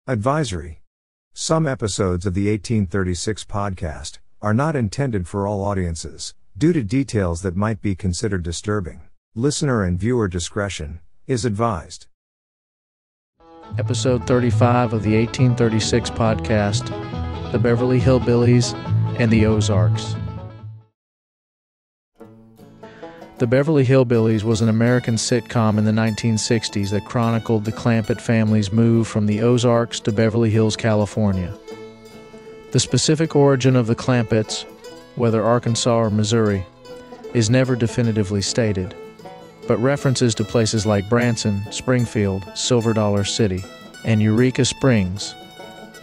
Advisory. Some episodes of the 1836 podcast are not intended for all audiences, due to details that might be considered disturbing. Listener and viewer discretion is advised. Episode 35 of the 1836 podcast, The Beverly Hillbillies and the Ozarks. The Beverly Hillbillies was an American sitcom in the 1960s that chronicled the Clampett family's move from the Ozarks to Beverly Hills, California. The specific origin of the Clampetts, whether Arkansas or Missouri, is never definitively stated, but references to places like Branson, Springfield, Silver Dollar City, and Eureka Springs,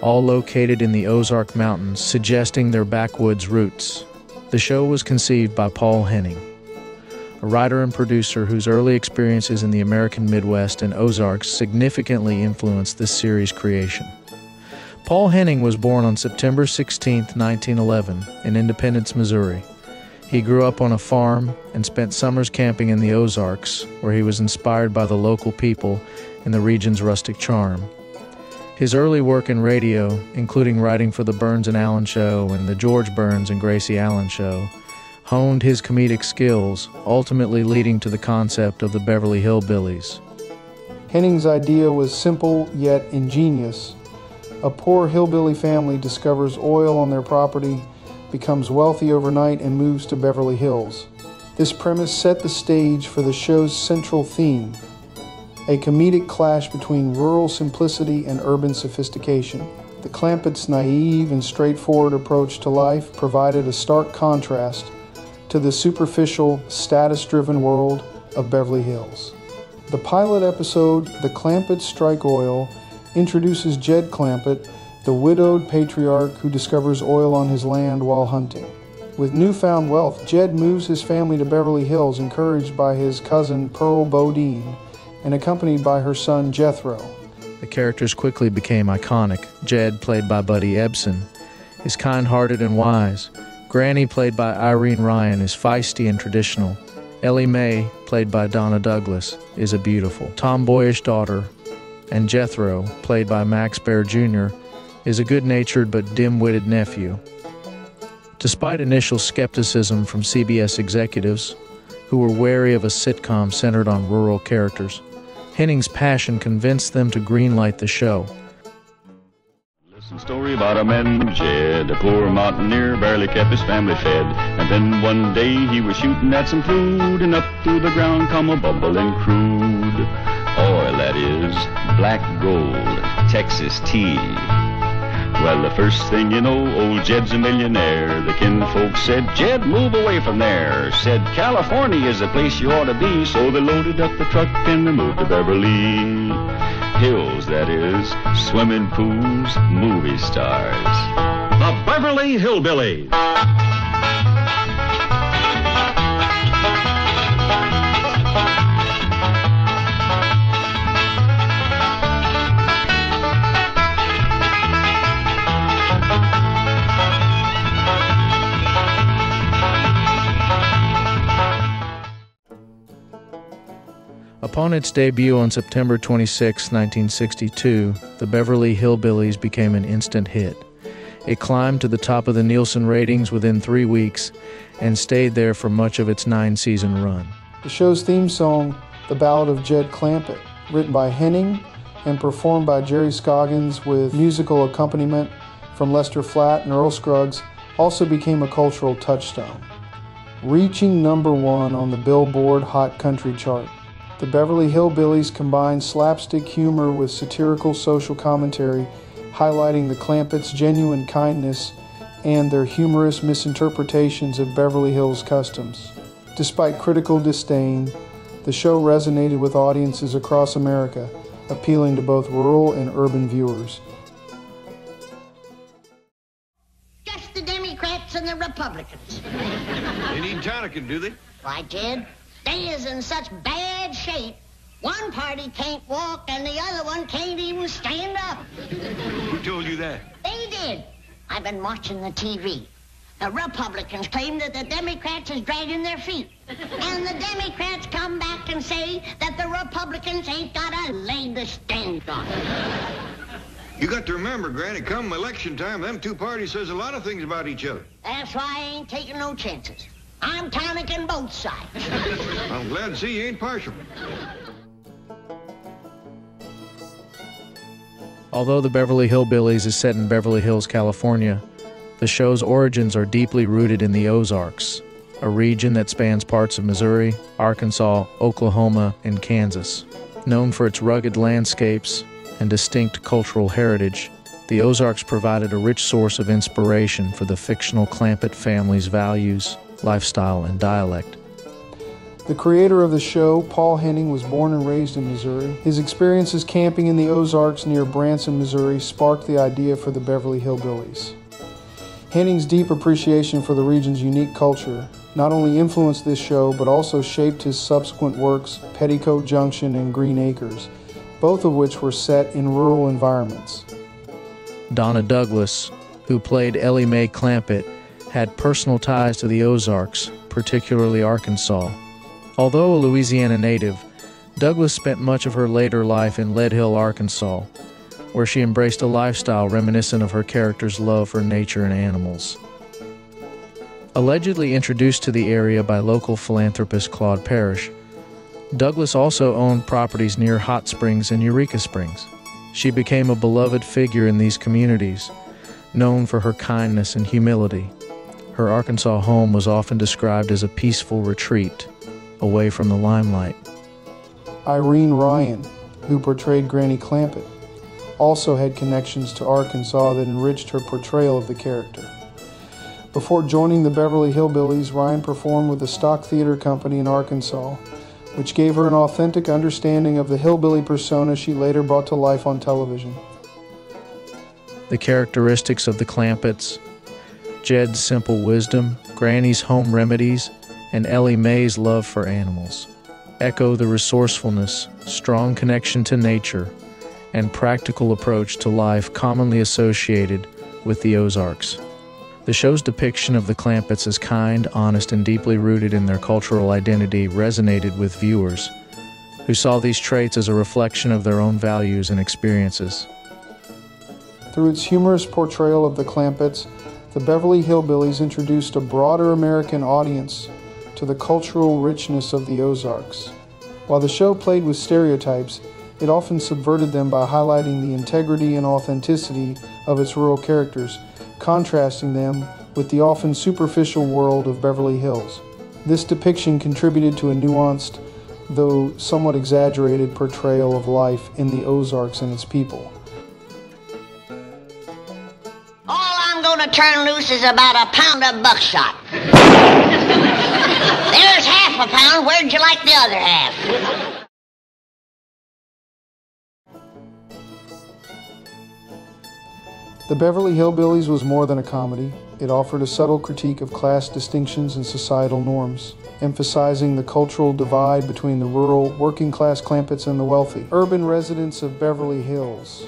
all located in the Ozark Mountains, suggesting their backwoods roots. The show was conceived by Paul Henning, a writer and producer whose early experiences in the American Midwest and Ozarks significantly influenced this series' creation. Paul Henning was born on September 16, 1911, in Independence, Missouri. He grew up on a farm and spent summers camping in the Ozarks, where he was inspired by the local people and the region's rustic charm. His early work in radio, including writing for the Burns and Allen Show and the George Burns and Gracie Allen Show, honed his comedic skills, ultimately leading to the concept of the Beverly Hillbillies. Henning's idea was simple yet ingenious. A poor hillbilly family discovers oil on their property, becomes wealthy overnight, and moves to Beverly Hills. This premise set the stage for the show's central theme, a comedic clash between rural simplicity and urban sophistication. The Clampetts' naive and straightforward approach to life provided a stark contrast to the superficial, status-driven world of Beverly Hills. The pilot episode, The Clampetts Strike Oil, introduces Jed Clampett, the widowed patriarch who discovers oil on his land while hunting. With newfound wealth, Jed moves his family to Beverly Hills, encouraged by his cousin Pearl Bodine and accompanied by her son Jethro. The characters quickly became iconic. Jed, played by Buddy Ebsen, is kind-hearted and wise. Granny, played by Irene Ryan, is feisty and traditional. Ellie Mae, played by Donna Douglas, is a beautiful, tomboyish daughter. And Jethro, played by Max Baer Jr., is a good-natured but dim-witted nephew. Despite initial skepticism from CBS executives, who were wary of a sitcom centered on rural characters, Henning's passion convinced them to greenlight the show. Story about a man, Jed, a poor mountaineer, barely kept his family fed. And then one day he was shooting at some food, and up through the ground come a bubbling crude oil, that is, black gold, Texas tea. Well, the first thing you know, old Jed's a millionaire. The kinfolk said, Jed, move away from there. Said, California is the place you ought to be. So they loaded up the truck and they moved to Beverly Hills, that is, swimming pools, movie stars. The Beverly Hillbillies. Upon its debut on September 26, 1962, the Beverly Hillbillies became an instant hit. It climbed to the top of the Nielsen ratings within 3 weeks and stayed there for much of its 9-season run. The show's theme song, The Ballad of Jed Clampett, written by Henning and performed by Jerry Scoggins with musical accompaniment from Lester Flatt and Earl Scruggs, also became a cultural touchstone, reaching #1 on the Billboard Hot Country chart. The Beverly Hillbillies combined slapstick humor with satirical social commentary, highlighting the Clampetts' genuine kindness and their humorous misinterpretations of Beverly Hills customs. Despite critical disdain, the show resonated with audiences across America, appealing to both rural and urban viewers. Just the Democrats and the Republicans. They need tonic, do they? Why, Jed, they is in such bad shape, one party can't walk and the other one can't even stand up. Who told you that? They did. I've been watching the TV. The Republicans claim that the Democrats is dragging their feet. And the Democrats come back and say that the Republicans ain't got a leg to stand on. You got to remember, Granny, come election time, them two parties says a lot of things about each other. That's why I ain't taking no chances. I'm tonicking both sides. I'm glad to see you ain't partial. Although the Beverly Hillbillies is set in Beverly Hills, California, the show's origins are deeply rooted in the Ozarks, a region that spans parts of Missouri, Arkansas, Oklahoma, and Kansas. Known for its rugged landscapes and distinct cultural heritage, the Ozarks provided a rich source of inspiration for the fictional Clampett family's values, lifestyle, and dialect. The creator of the show, Paul Henning, was born and raised in Missouri. His experiences camping in the Ozarks near Branson, Missouri, sparked the idea for the Beverly Hillbillies. Henning's deep appreciation for the region's unique culture not only influenced this show, but also shaped his subsequent works, Petticoat Junction and Green Acres, both of which were set in rural environments. Donna Douglas, who played Ellie Mae Clampett, had personal ties to the Ozarks, particularly Arkansas. Although a Louisiana native, Douglas spent much of her later life in Lead Hill, Arkansas, where she embraced a lifestyle reminiscent of her character's love for nature and animals. Allegedly introduced to the area by local philanthropist Claude Parrish, Douglas also owned properties near Hot Springs and Eureka Springs. She became a beloved figure in these communities, known for her kindness and humility. Her Arkansas home was often described as a peaceful retreat, away from the limelight. Irene Ryan, who portrayed Granny Clampett, also had connections to Arkansas that enriched her portrayal of the character. Before joining the Beverly Hillbillies, Ryan performed with the Stock Theater Company in Arkansas, which gave her an authentic understanding of the hillbilly persona she later brought to life on television. The characteristics of the Clampetts, Jed's simple wisdom, Granny's home remedies, and Ellie Mae's love for animals, echo the resourcefulness, strong connection to nature, and practical approach to life commonly associated with the Ozarks. The show's depiction of the Clampetts as kind, honest, and deeply rooted in their cultural identity resonated with viewers, who saw these traits as a reflection of their own values and experiences. Through its humorous portrayal of the Clampetts, the Beverly Hillbillies introduced a broader American audience to the cultural richness of the Ozarks. While the show played with stereotypes, it often subverted them by highlighting the integrity and authenticity of its rural characters, contrasting them with the often superficial world of Beverly Hills. This depiction contributed to a nuanced, though somewhat exaggerated, portrayal of life in the Ozarks and its people. All I'm gonna turn loose is about a pound of buckshot. There's half a pound. Where'd you like the other half? The Beverly Hillbillies was more than a comedy. It offered a subtle critique of class distinctions and societal norms, emphasizing the cultural divide between the rural, working-class Clampetts and the wealthy, urban residents of Beverly Hills.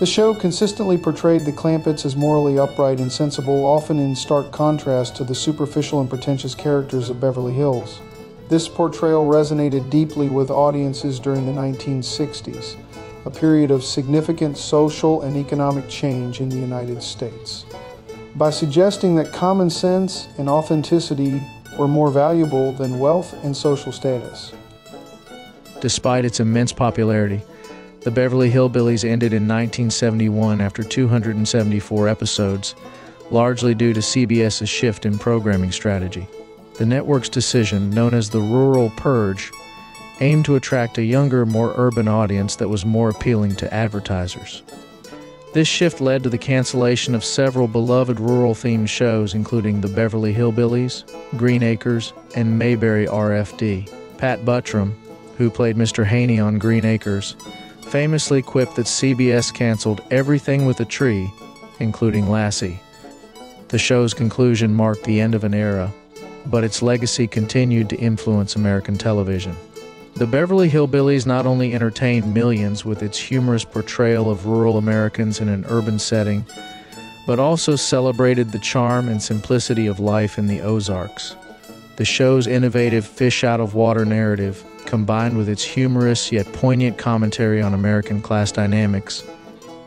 The show consistently portrayed the Clampetts as morally upright and sensible, often in stark contrast to the superficial and pretentious characters of Beverly Hills. This portrayal resonated deeply with audiences during the 1960s, a period of significant social and economic change in the United States. By suggesting that common sense and authenticity were more valuable than wealth and social status. Despite its immense popularity, the Beverly Hillbillies ended in 1971 after 274 episodes, largely due to CBS's shift in programming strategy. The network's decision, known as the Rural Purge, aimed to attract a younger, more urban audience that was more appealing to advertisers. This shift led to the cancellation of several beloved rural-themed shows, including the Beverly Hillbillies, Green Acres, and Mayberry RFD. Pat Buttram, who played Mr. Haney on Green Acres, famously quipped that CBS canceled everything with a tree, including Lassie. The show's conclusion marked the end of an era, but its legacy continued to influence American television. The Beverly Hillbillies not only entertained millions with its humorous portrayal of rural Americans in an urban setting, but also celebrated the charm and simplicity of life in the Ozarks. The show's innovative fish-out-of-water narrative, combined with its humorous yet poignant commentary on American class dynamics,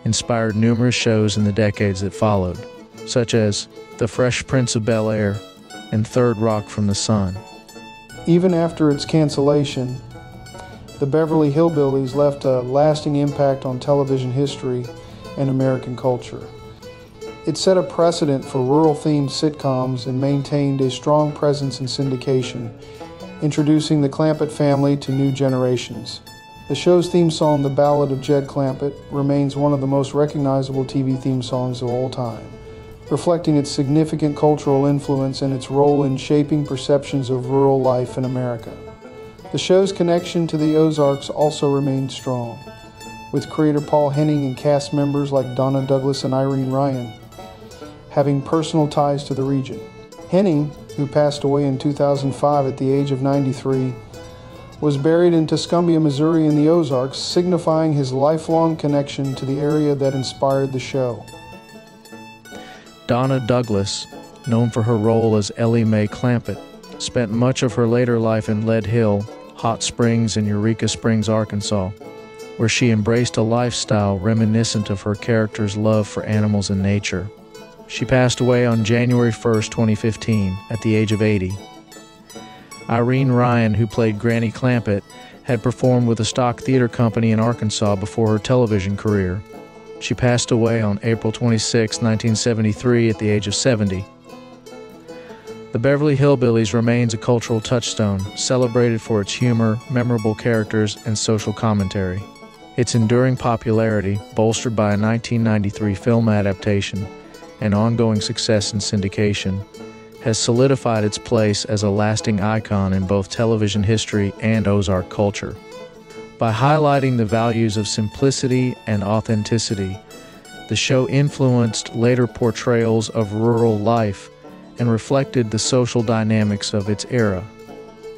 inspired numerous shows in the decades that followed, such as The Fresh Prince of Bel-Air and Third Rock from the Sun. Even after its cancellation, the Beverly Hillbillies left a lasting impact on television history and American culture. It set a precedent for rural-themed sitcoms and maintained a strong presence in syndication, introducing the Clampett family to new generations. The show's theme song, The Ballad of Jed Clampett, remains one of the most recognizable TV theme songs of all time, reflecting its significant cultural influence and its role in shaping perceptions of rural life in America. The show's connection to the Ozarks also remains strong, with creator Paul Henning and cast members like Donna Douglas and Irene Ryan having personal ties to the region. Henning, who passed away in 2005 at the age of 93, was buried in Tuscumbia, Missouri in the Ozarks, signifying his lifelong connection to the area that inspired the show. Donna Douglas, known for her role as Ellie Mae Clampett, spent much of her later life in Lead Hill, Hot Springs, and Eureka Springs, Arkansas, where she embraced a lifestyle reminiscent of her character's love for animals and nature. She passed away on January 1st, 2015, at the age of 80. Irene Ryan, who played Granny Clampett, had performed with a stock theater company in Arkansas before her television career. She passed away on April 26, 1973, at the age of 70. The Beverly Hillbillies remains a cultural touchstone, celebrated for its humor, memorable characters, and social commentary. Its enduring popularity, bolstered by a 1993 film adaptation, and ongoing success in syndication, has solidified its place as a lasting icon in both television history and Ozark culture. By highlighting the values of simplicity and authenticity, the show influenced later portrayals of rural life and reflected the social dynamics of its era.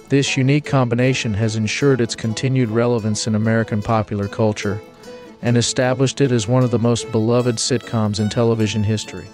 This unique combination has ensured its continued relevance in American popular culture and established it as one of the most beloved sitcoms in television history.